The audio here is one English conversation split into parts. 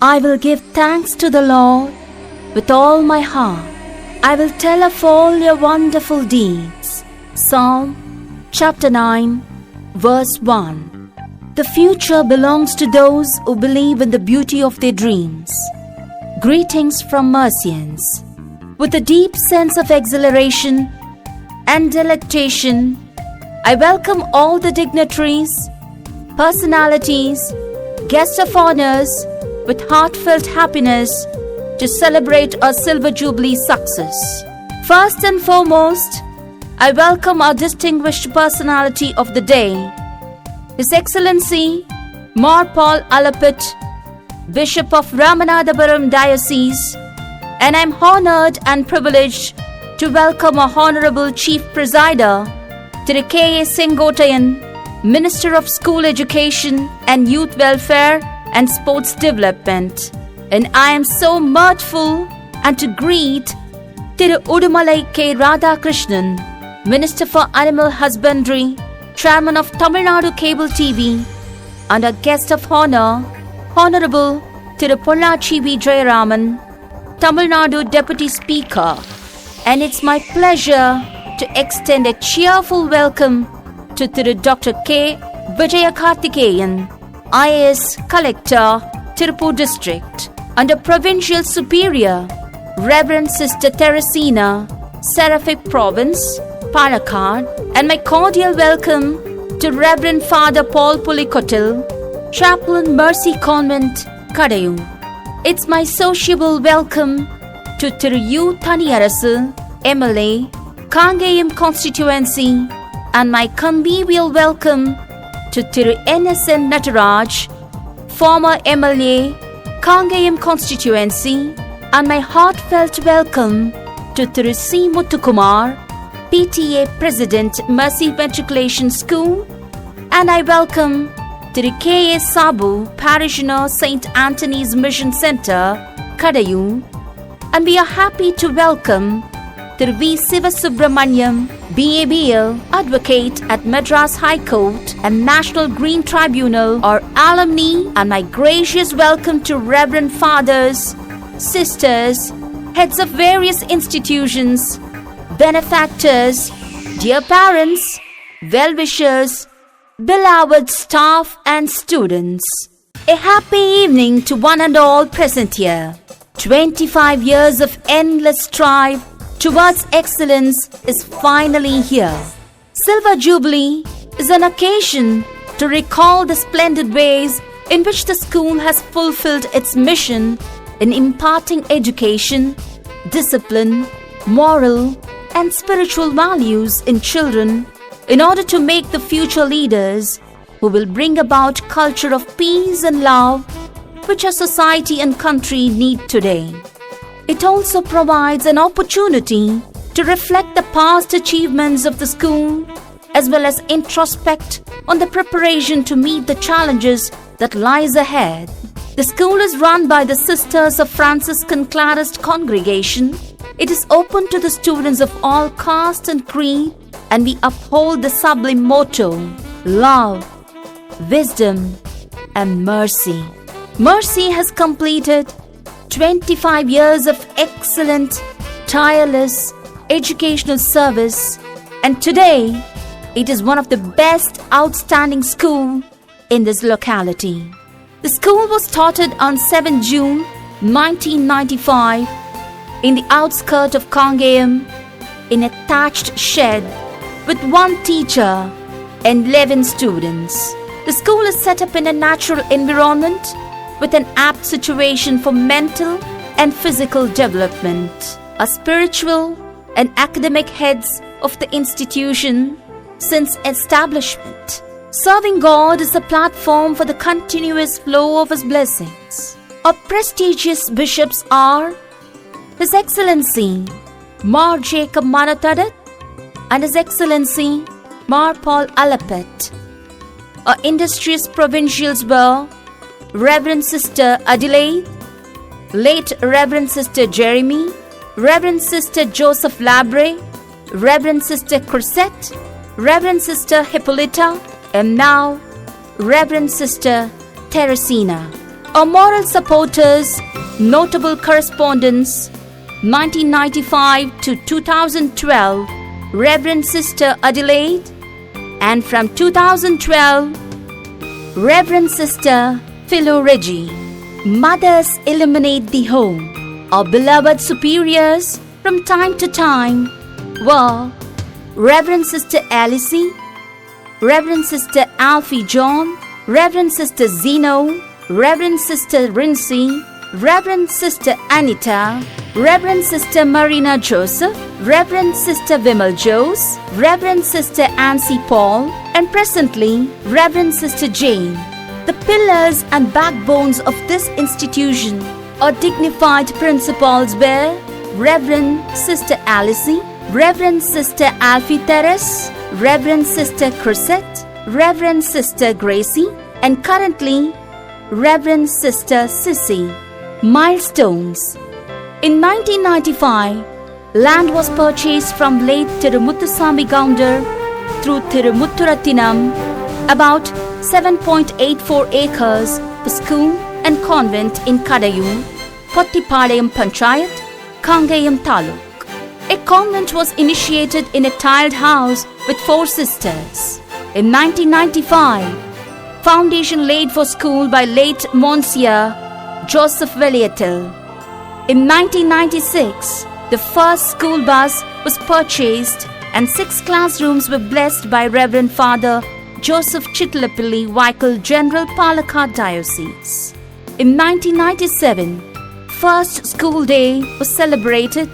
I will give thanks to the Lord with all my heart. I will tell of all your wonderful deeds. Psalm chapter 9, verse 1. The future belongs to those who believe in the beauty of their dreams. Greetings from Mercians. With a deep sense of exhilaration and delectation, I welcome all the dignitaries, personalities, guests of honors with heartfelt happiness to celebrate our Silver Jubilee success. First and foremost, I welcome our distinguished personality of the day, His Excellency Mar Paul Alapat, Bishop of Ramanathapuram Diocese, and I am honored and privileged to welcome our Honorable Chief Presider, Thiru K. A. Sengottayan, Minister of School Education and Youth Welfare and Sports Development. And I am so mirthful and to greet Thiru Udumalai K. Radhakrishnan, Minister for Animal Husbandry, Chairman of Tamil Nadu Cable TV, and our guest of honor, Honorable Thiru Pollachi V. Jayaraman, Tamil Nadu Deputy Speaker. And it's my pleasure to extend a cheerful welcome to Thiru Dr. K. Vijayakarthikeyan, IAS Collector, Tirupur District, and a Provincial Superior, Reverend Sister Teresina, Seraphic Province, Palakkad, and my cordial welcome to Reverend Father Paul Pulikottil, Chaplain Mercy Convent, Kadayu. It's my sociable welcome to Thiru U. Thaniyarasu, MLA, Kangayam Constituency, and my convivial welcome to Thiru N.S.N. Nataraj, former MLA, Kangayam Constituency, and my heartfelt welcome to Thiru C. Muthukumar, PTA President, Mercy Matriculation School, and I welcome Thiru K. A. Sabu, Parishioner, St. Anthony's Mission Center, Kadayu, and we are happy to welcome Thiru V. Sivasubramaniam, BABL, Advocate at Madras High Court and National Green Tribunal, or alumni, and my gracious welcome to Reverend Fathers, Sisters, heads of various institutions, benefactors, dear parents, well-wishers, beloved staff and students. A happy evening to one and all present here. 25 years of endless strive towards excellence is finally here. Silver Jubilee is an occasion to recall the splendid ways in which the school has fulfilled its mission in imparting education, discipline, moral, and spiritual values in children in order to make the future leaders who will bring about culture of peace and love which our society and country need today. It also provides an opportunity to reflect the past achievements of the school as well as introspect on the preparation to meet the challenges that lies ahead. The school is run by the Sisters of Franciscan Clarist Congregation. It is open to the students of all caste and creed, and we uphold the sublime motto, love, wisdom, and mercy. Mercy has completed 25 years of excellent, tireless educational service, and today it is one of the best outstanding schools in this locality. The school was started on 7 June 1995 in the outskirts of Kangayam in a thatched shed with one teacher and 11 students. The school is set up in a natural environment with an apt situation for mental and physical development. Our spiritual and academic heads of the institution since establishment. Serving God is the platform for the continuous flow of His blessings. Our prestigious bishops are His Excellency Mar Jacob Manathadat and His Excellency Mar Paul Alapat. Our industrious provincials were Reverend Sister Adelaide, late Reverend Sister Jeremy, Reverend Sister Joseph Labre, Reverend Sister Corsette, Reverend Sister Hippolyta, and now Reverend Sister Teresina. Our moral supporters, notable correspondents, 1995 to 2012, Reverend Sister Adelaide, and from 2012, Reverend Sister Philo Reggie. Mothers illuminate the home. Our beloved superiors from time to time were Reverend Sister Alice, Reverend Sister Alfie John, Reverend Sister Zeno, Reverend Sister Rincy, Reverend Sister Anita, Reverend Sister Marina Joseph, Reverend Sister Vimal Jose, Reverend Sister Ansi Paul, and presently Reverend Sister Jane. The pillars and backbones of this institution are dignified principals were Reverend Sister Alice, Reverend Sister Alfie Teres, Reverend Sister Chrisette, Reverend Sister Gracie, and currently Reverend Sister Sissy. Milestones. In 1995, land was purchased from late Tirumuttusamy Gounder through Tirumutturathinam, about 7.84 acres for school and convent in Kadayur, Pottipalayam Panchayat, Kangayam Taluk. A convent was initiated in a tiled house with 4 sisters. In 1995, foundation laid for school by late Monsieur Joseph Veliatil. In 1996, the first school bus was purchased and 6 classrooms were blessed by Reverend Father Joseph Chitlapilli, Vicar General, Palakkad Diocese. In 1997, first school day was celebrated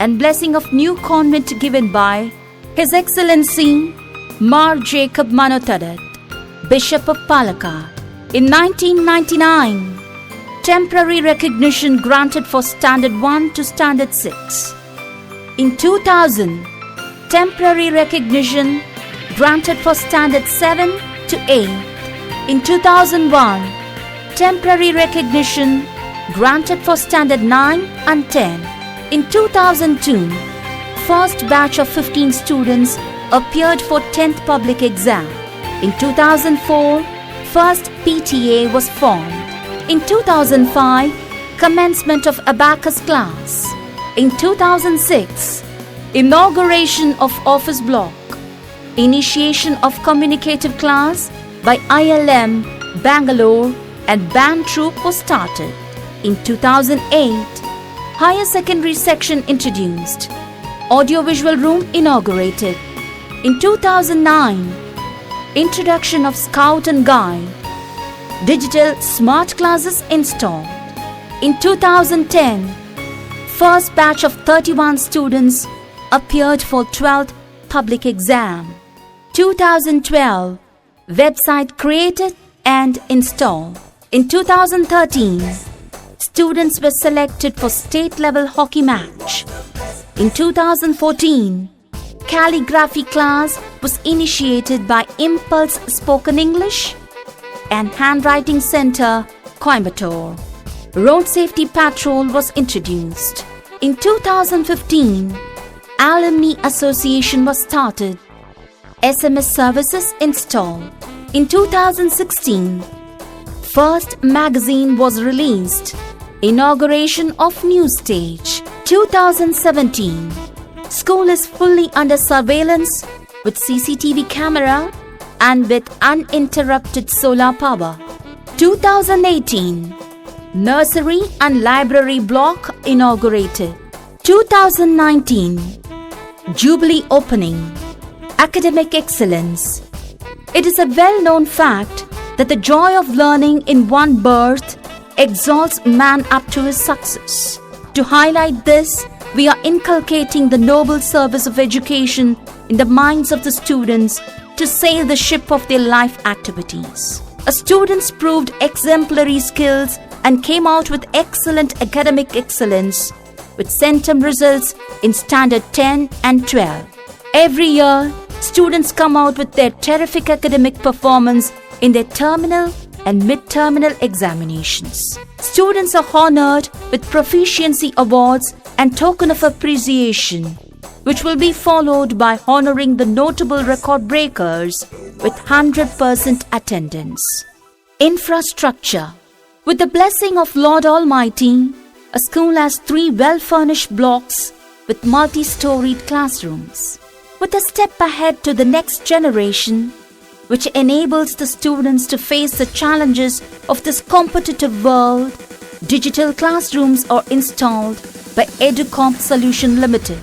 and blessing of new convent given by His Excellency Mar Jacob Manotadat, Bishop of Palakkad. In 1999, temporary recognition granted for Standard 1 to Standard 6. In 2000, temporary recognition granted for Standard 7 to 8. In 2001, temporary recognition granted for Standard 9 and 10. In 2002, first batch of 15 students appeared for 10th public exam. In 2004, first PTA was formed. In 2005, commencement of abacus class. In 2006, inauguration of office block. Initiation of communicative class by ILM, Bangalore, and band troop was started. In 2008, higher secondary section introduced. Audiovisual room inaugurated. In 2009, introduction of Scout and Guide. Digital smart classes installed. In 2010, first batch of 31 students appeared for 12th public exam. 2012, website created and installed. In 2013, students were selected for state-level hockey match. In 2014, calligraphy class was initiated by Impulse Spoken English and Handwriting Center, Coimbatore. Road Safety Patrol was introduced. In 2015, Alumni Association was started. SMS services installed. In 2016, first magazine was released. Inauguration of new stage. 2017, school is fully under surveillance with CCTV camera and with uninterrupted solar power. 2018, nursery and library block inaugurated. 2019, Jubilee opening. Academic excellence. It is a well-known fact that the joy of learning in one birth exalts man up to his success. To highlight this, we are inculcating the noble service of education in the minds of the students to sail the ship of their life activities. Our students proved exemplary skills and came out with excellent academic excellence with centum results in Standard 10 and 12. Every year, students come out with their terrific academic performance in their terminal and mid-terminal examinations. Students are honored with proficiency awards and token of appreciation. which will be followed by honoring the notable record breakers with 100% attendance. Infrastructure. With the blessing of Lord Almighty, a school has 3 well-furnished blocks with multi-storied classrooms. With a step ahead to the next generation, which enables the students to face the challenges of this competitive world, digital classrooms are installed by Educomp Solution Limited.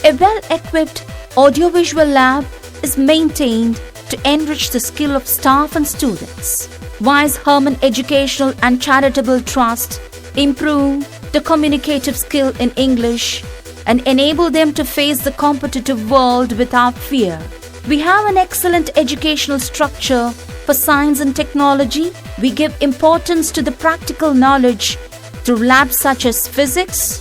A well-equipped audiovisual lab is maintained to enrich the skill of staff and students. Wise Herman Educational and Charitable Trust improve the communicative skill in English and enable them to face the competitive world without fear. We have an excellent educational structure for science and technology. We give importance to the practical knowledge through labs such as physics,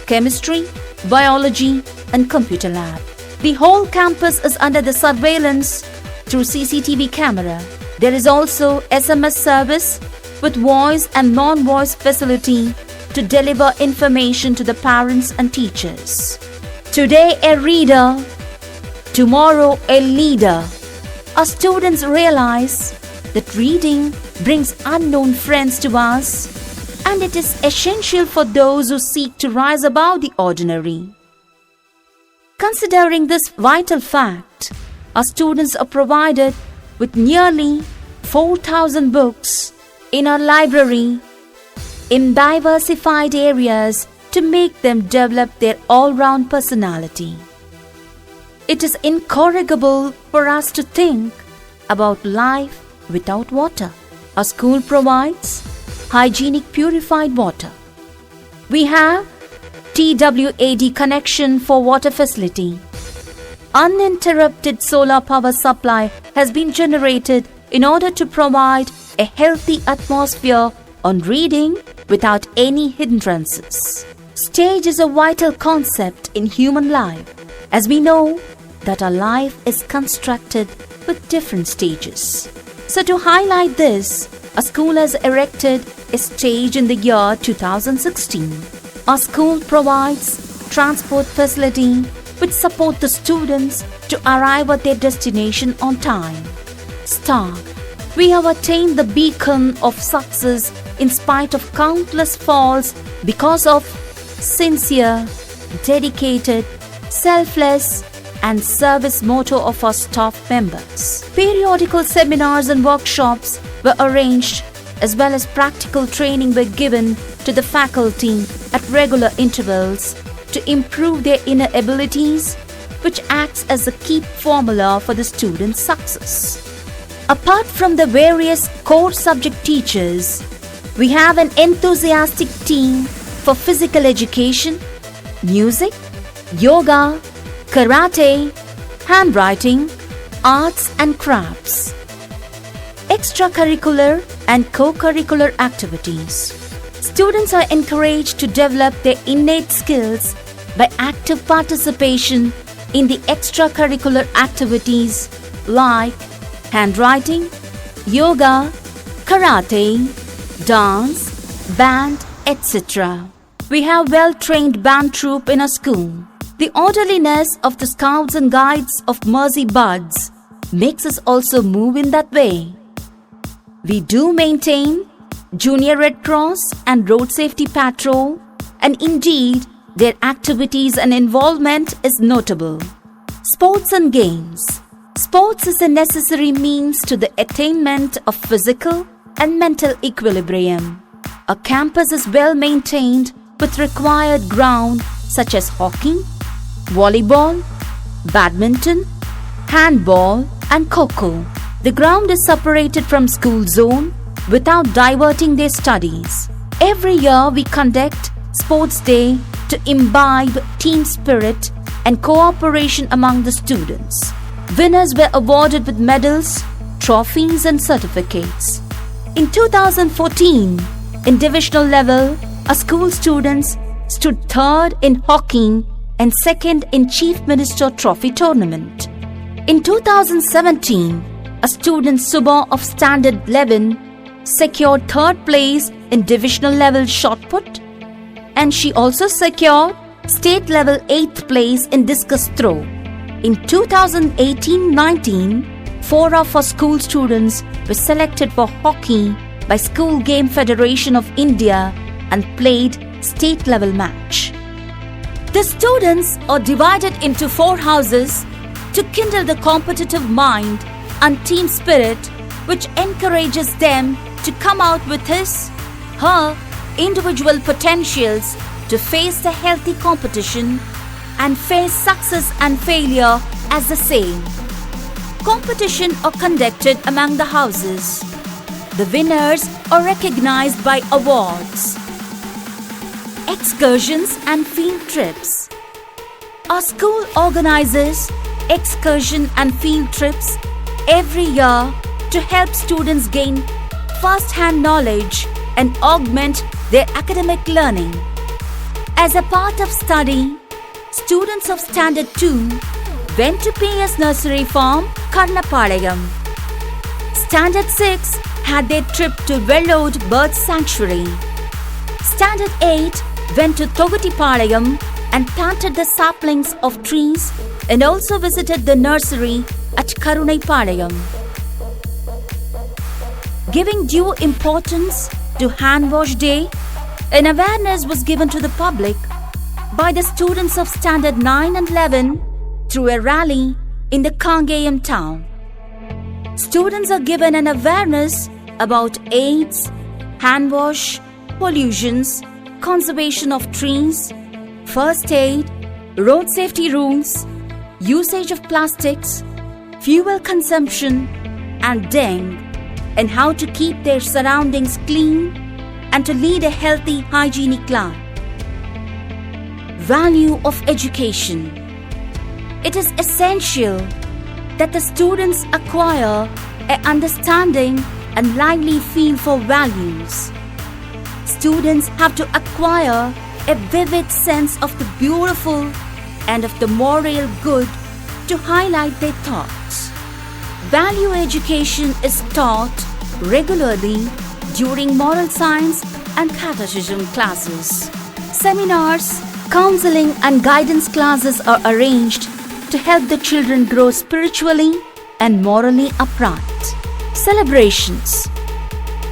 chemistry, biology, and computer lab. The whole campus is under the surveillance through CCTV camera. There is also SMS service with voice and non-voice facility to deliver information to the parents and teachers. Today a reader, tomorrow a leader. Our students realize that reading brings unknown friends to us, and it is essential for those who seek to rise above the ordinary. Considering this vital fact, our students are provided with nearly 4,000 books in our library in diversified areas to make them develop their all-round personality. It is incorrigible for us to think about life without water. Our school provides hygienic purified water. We have TWAD connection for water facility. Uninterrupted solar power supply has been generated in order to provide a healthy atmosphere on reading without any hindrances. Stage is a vital concept in human life, as we know that our life is constructed with different stages. So to highlight this, our school has erected a stage in the year 2016. Our school provides transport facility which support the students to arrive at their destination on time. Star. We have attained the beacon of success in spite of countless falls because of sincere, dedicated, selfless, and service motto of our staff members. Periodical seminars and workshops were arranged, as well as practical training were given to the faculty at regular intervals to improve their inner abilities, which acts as a key formula for the students' success. Apart from the various core subject teachers, we have an enthusiastic team for physical education, music, yoga, karate, handwriting, arts and crafts, extracurricular and co-curricular activities. Students are encouraged to develop their innate skills by active participation in the extracurricular activities like handwriting, yoga, karate, dance, band, etc. We have well-trained band troupe in our school. The orderliness of the Scouts and Guides of Mercy Buds makes us also move in that way. We do maintain Junior Red Cross and Road Safety Patrol, and indeed their activities and involvement is notable. Sports and games. Sports is a necessary means to the attainment of physical and mental equilibrium. Our campus is well maintained with required ground such as hockey, volleyball, badminton, handball and kho-kho. The ground is separated from school zone without diverting their studies. Every year we conduct Sports Day to imbibe team spirit and cooperation among the students. Winners were awarded with medals, trophies and certificates. In 2014, in divisional level, our school students stood third in hockey and second in Chief Minister Trophy tournament. In 2017, a student Subha of Standard 11 secured third place in divisional level shot put, and she also secured state level 8th place in discus throw. In 2018-19, 4 of our school students were selected for hockey by School Game Federation of India and played state level match. The students are divided into 4 houses to kindle the competitive mind and team spirit, which encourages them to come out with her individual potentials to face the healthy competition and face success and failure as the same. Competition are conducted among the houses. The winners are recognized by awards. Excursions and field trips. Our school organizes excursion and field trips every year to help students gain first-hand knowledge and augment their academic learning. As a part of study, students of Standard 2 went to PS Nursery Farm, Karnapalayam. Standard 6 had their trip to Vellode Bird Sanctuary. Standard 8 went to Togutipalayam and planted the saplings of trees and also visited the nursery at Karunaipalayam. Giving due importance to Hand Wash Day, an awareness was given to the public by the students of Standard 9 and 11 through a rally in the Kangayam town. Students are given an awareness about AIDS, hand wash, pollutions, conservation of trees, first aid, road safety rules, usage of plastics, fuel consumption, and dengue, and how to keep their surroundings clean and to lead a healthy, hygienic life. Value of education. It is essential that the students acquire an understanding and lively feel for values. Students have to acquire a vivid sense of the beautiful and of the moral good to highlight their thoughts. Value education is taught regularly during moral science and catechism classes. Seminars, counseling and guidance classes are arranged to help the children grow spiritually and morally upright. Celebrations.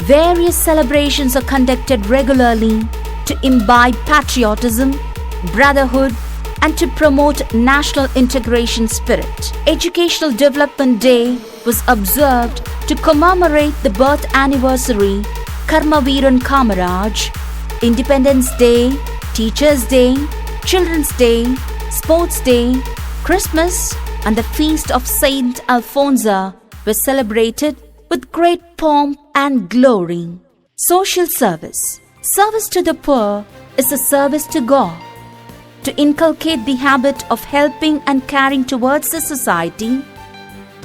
Various celebrations are conducted regularly to imbibe patriotism, brotherhood, and to promote national integration spirit. Educational Development Day was observed to commemorate the birth anniversary, Karmaveeran Kamaraj, Independence Day, Teachers' Day, Children's Day, Sports Day, Christmas, and the feast of Saint Alphonsa were celebrated with great pomp and glory. Social service. Service to the poor is a service to God. To inculcate the habit of helping and caring towards the society,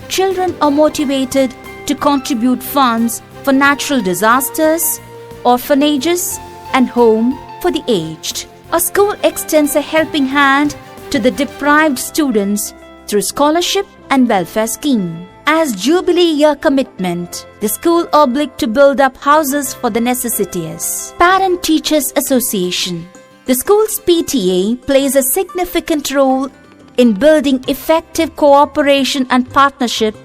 children are motivated to contribute funds for natural disasters, orphanages, and home for the aged. A school extends a helping hand to the deprived students through scholarship and welfare scheme. As Jubilee Year commitment, the school obliged to build up houses for the necessitous. Parent Teachers Association. The school's PTA plays a significant role in building effective cooperation and partnership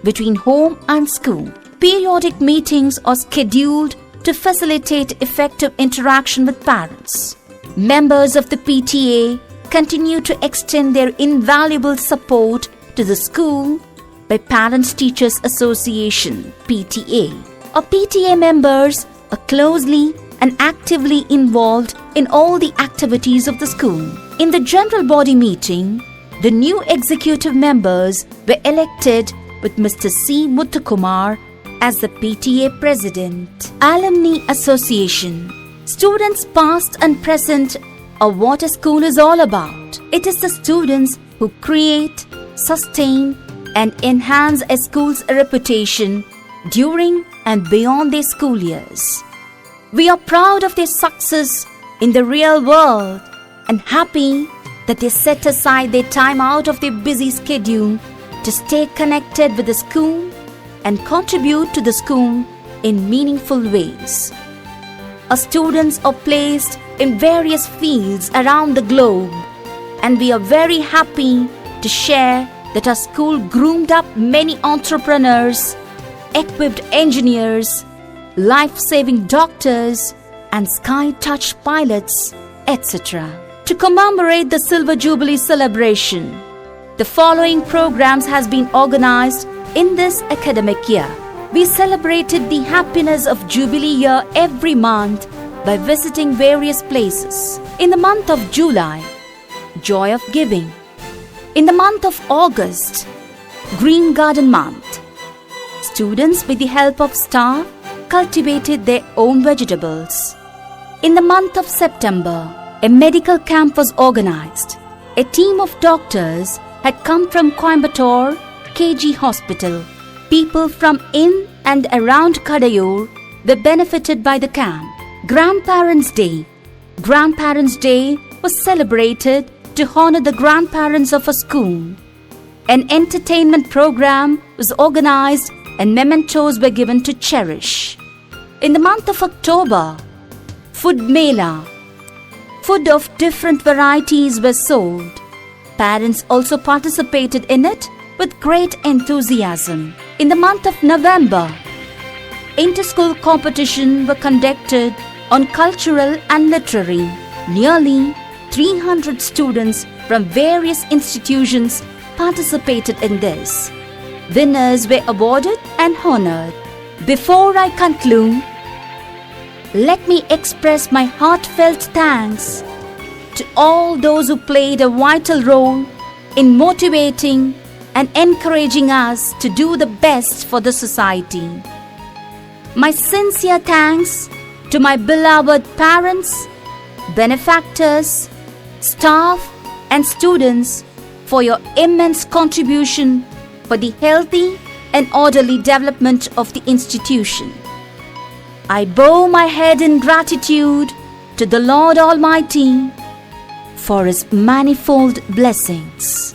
between home and school. Periodic meetings are scheduled to facilitate effective interaction with parents. Members of the PTA continue to extend their invaluable support to the school by Parents Teachers Association (PTA). Our PTA members are closely and actively involved in all the activities of the school. In the general body meeting, the new executive members were elected with Mr. C. Muthukumar as the PTA President. Alumni Association. Students past and present are what a school is all about. It is the students who create, sustain, and enhance a school's reputation during and beyond their school years. We are proud of their success in the real world and happy that they set aside their time out of their busy schedule to stay connected with the school and contribute to the school in meaningful ways. Our students are placed in various fields around the globe, and we are very happy to share that our school groomed up many entrepreneurs, equipped engineers, life-saving doctors, and sky-touch pilots, etc. To commemorate the Silver Jubilee celebration, the following programs has been organized in this academic year. We celebrated the happiness of Jubilee year every month by visiting various places. In the month of July, Joy of Giving. In the month of August, Green Garden Month. Students, with the help of staff, cultivated their own vegetables. In the month of September, a medical camp was organized. A team of doctors had come from Coimbatore KG Hospital. People from in and around Kadayur were benefited by the camp. Grandparents' Day. Grandparents' Day was celebrated to honor the grandparents of a school. An entertainment program was organized and mementos were given to cherish. In the month of October, Food Mela. Food of different varieties was sold. Parents also participated in it with great enthusiasm. In the month of November, inter-school competitions were conducted on cultural and literary. Nearly 300 students from various institutions participated in this. Winners were awarded and honored. Before I conclude, let me express my heartfelt thanks to all those who played a vital role in motivating and encouraging us to do the best for the society. My sincere thanks to my beloved parents, benefactors, staff, and students for your immense contribution for the healthy and orderly development of the institution. I bow my head in gratitude to the Lord Almighty for His manifold blessings.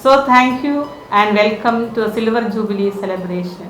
So thank you and welcome to the Silver Jubilee celebration.